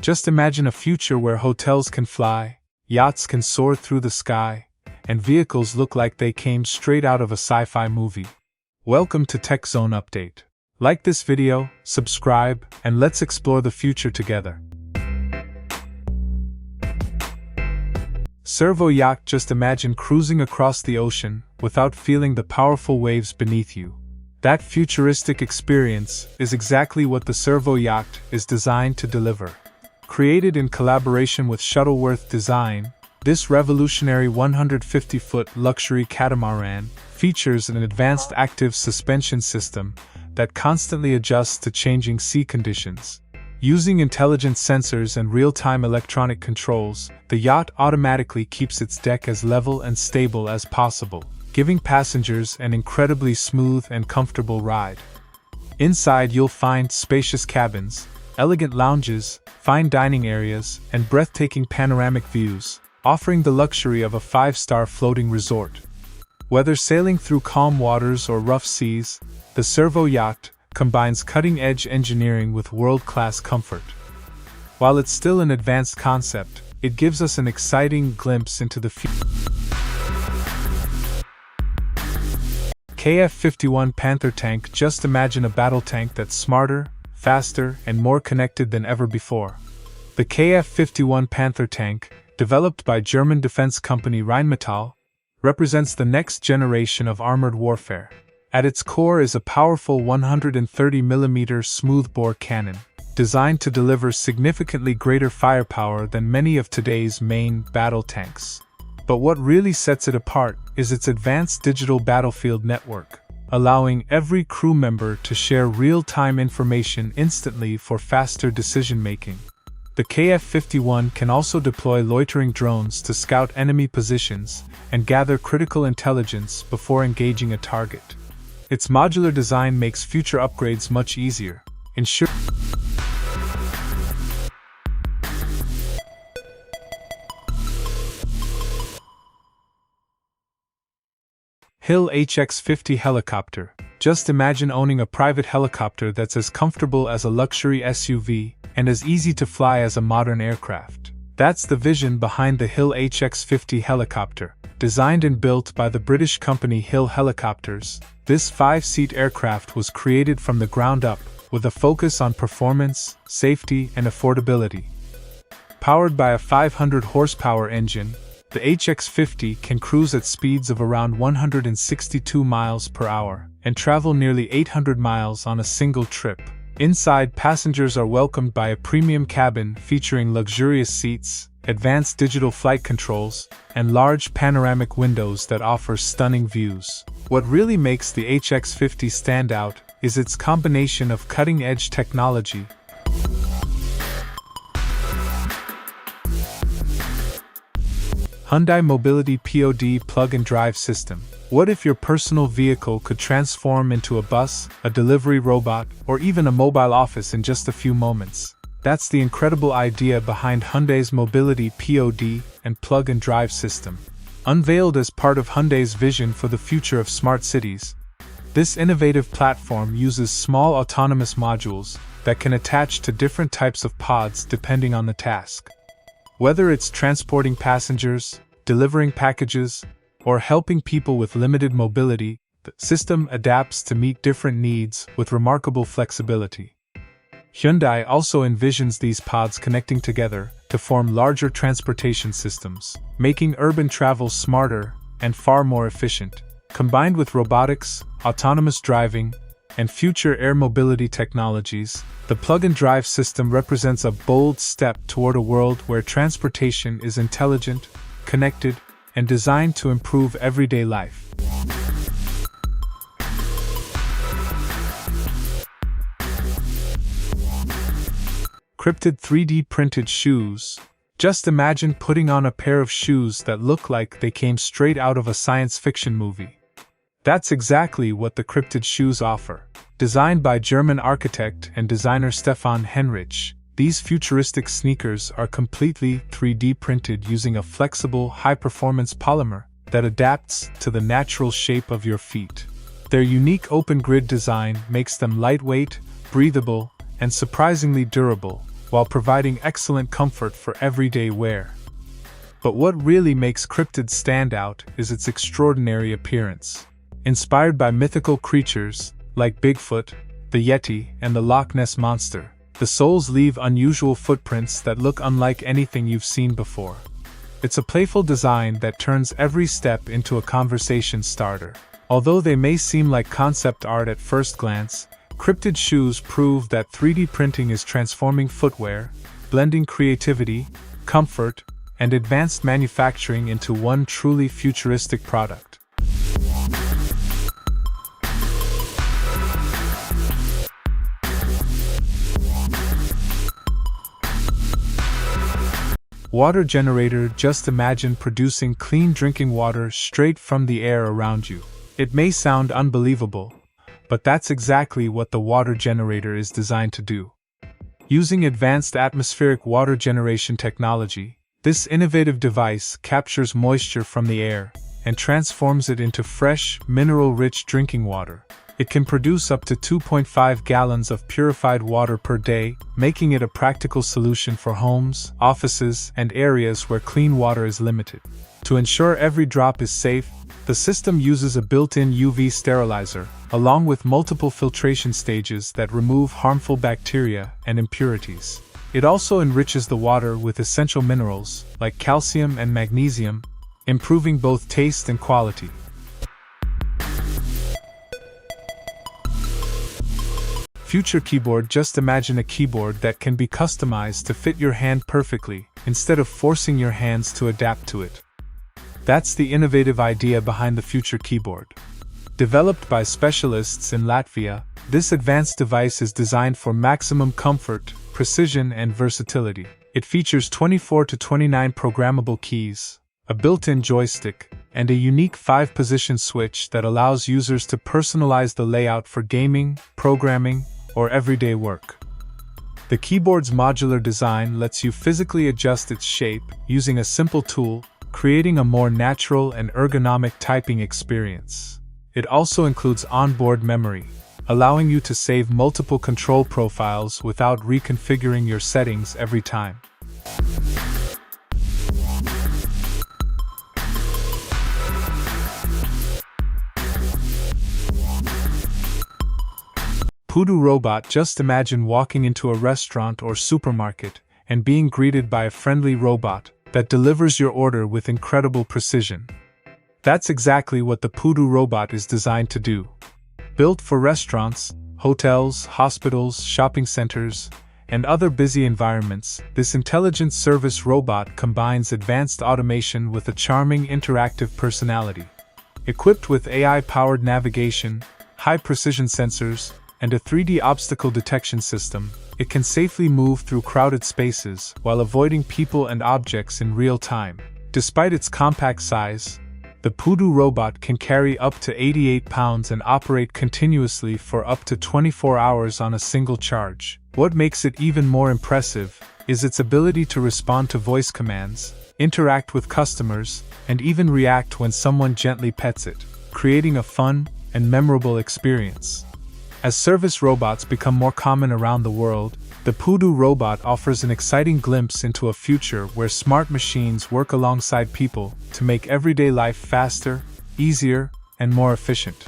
Just imagine a future where hotels can fly, yachts can soar through the sky, and vehicles look like they came straight out of a sci-fi movie. Welcome to Tech Zone Update. Like this video, subscribe, and let's explore the future together. Servo yacht. Just imagine cruising across the ocean without feeling the powerful waves beneath you. That futuristic experience is exactly what the Servo yacht is designed to deliver. Created in collaboration with Shuttleworth Design, this revolutionary 150-foot luxury catamaran features an advanced active suspension system that constantly adjusts to changing sea conditions. Using intelligent sensors and real-time electronic controls, the yacht automatically keeps its deck as level and stable as possible, giving passengers an incredibly smooth and comfortable ride. Inside you'll find spacious cabins, elegant lounges, fine dining areas, and breathtaking panoramic views, offering the luxury of a 5-star floating resort. Whether sailing through calm waters or rough seas, the Servo yacht combines cutting-edge engineering with world-class comfort. While it's still an advanced concept, it gives us an exciting glimpse into the future. KF-51 Panther tank. Just imagine a battle tank that's smarter, faster, and more connected than ever before. The KF-51 Panther tank, developed by German defense company Rheinmetall, represents the next generation of armored warfare. At its core is a powerful 130mm smoothbore cannon, designed to deliver significantly greater firepower than many of today's main battle tanks. But what really sets it apart is its advanced digital battlefield network, allowing every crew member to share real-time information instantly for faster decision-making. The KF-51 can also deploy loitering drones to scout enemy positions and gather critical intelligence before engaging a target. Its modular design makes future upgrades much easier, ensuring Hill HX-50 helicopter. Just imagine owning a private helicopter that's as comfortable as a luxury SUV and as easy to fly as a modern aircraft. That's the vision behind the Hill HX-50 helicopter. Designed and built by the British company Hill Helicopters, this 5-seat aircraft was created from the ground up, with a focus on performance, safety, and affordability. Powered by a 500-horsepower engine, the HX-50 can cruise at speeds of around 162 miles per hour and travel nearly 800 miles on a single trip. Inside, passengers are welcomed by a premium cabin featuring luxurious seats, advanced digital flight controls, and large panoramic windows that offer stunning views. What really makes the HX-50 stand out is its combination of cutting-edge technology, Hyundai Mobility POD plug-and-drive system. What if your personal vehicle could transform into a bus, a delivery robot, or even a mobile office in just a few moments? That's the incredible idea behind Hyundai's Mobility POD and plug-and-drive system. Unveiled as part of Hyundai's vision for the future of smart cities, this innovative platform uses small autonomous modules that can attach to different types of pods depending on the task. Whether it's transporting passengers, delivering packages, or helping people with limited mobility, the system adapts to meet different needs with remarkable flexibility. Hyundai also envisions these pods connecting together to form larger transportation systems, making urban travel smarter and far more efficient. Combined with robotics, autonomous driving, and future air mobility technologies, the plug-and-drive system represents a bold step toward a world where transportation is intelligent, connected, and designed to improve everyday life. Cryptid 3D printed shoes. Just imagine putting on a pair of shoes that look like they came straight out of a science fiction movie. That's exactly what the Cryptid shoes offer. Designed by German architect and designer Stefan Henrich, these futuristic sneakers are completely 3D printed using a flexible, high-performance polymer that adapts to the natural shape of your feet. Their unique open grid design makes them lightweight, breathable, and surprisingly durable, while providing excellent comfort for everyday wear. But what really makes Cryptid stand out is its extraordinary appearance. Inspired by mythical creatures like Bigfoot, the Yeti, and the Loch Ness Monster, the soles leave unusual footprints that look unlike anything you've seen before. It's a playful design that turns every step into a conversation starter. Although they may seem like concept art at first glance, Cryptid shoes prove that 3D printing is transforming footwear, blending creativity, comfort, and advanced manufacturing into one truly futuristic product. Water generator. Just imagine producing clean drinking water straight from the air around you. It may sound unbelievable, but that's exactly what the water generator is designed to do. Using advanced atmospheric water generation technology, this innovative device captures moisture from the air and transforms it into fresh, mineral-rich drinking water. It can produce up to 2.5 gallons of purified water per day, making it a practical solution for homes, offices, and areas where clean water is limited. To ensure every drop is safe, the system uses a built-in UV sterilizer, along with multiple filtration stages that remove harmful bacteria and impurities. It also enriches the water with essential minerals, like calcium and magnesium, improving both taste and quality. Future keyboard. Just imagine a keyboard that can be customized to fit your hand perfectly, instead of forcing your hands to adapt to it. That's the innovative idea behind the Future keyboard. Developed by specialists in Latvia, this advanced device is designed for maximum comfort, precision, and versatility. It features 24 to 29 programmable keys, a built-in joystick, and a unique 5-position switch that allows users to personalize the layout for gaming, programming, or everyday work. The keyboard's modular design lets you physically adjust its shape using a simple tool, creating a more natural and ergonomic typing experience. It also includes onboard memory, allowing you to save multiple control profiles without reconfiguring your settings every time. Poodoo robot. Just imagine walking into a restaurant or supermarket and being greeted by a friendly robot that delivers your order with incredible precision. That's exactly what the Poodoo robot is designed to do. Built for restaurants, hotels, hospitals, shopping centers, and other busy environments, this intelligent service robot combines advanced automation with a charming interactive personality. Equipped with AI-powered navigation, high-precision sensors, and a 3D obstacle detection system, it can safely move through crowded spaces while avoiding people and objects in real time. Despite its compact size, the Poodoo robot can carry up to 88 pounds and operate continuously for up to 24 hours on a single charge. What makes it even more impressive is its ability to respond to voice commands, interact with customers, and even react when someone gently pets it, creating a fun and memorable experience. As service robots become more common around the world, the Poodoo robot offers an exciting glimpse into a future where smart machines work alongside people to make everyday life faster, easier, and more efficient.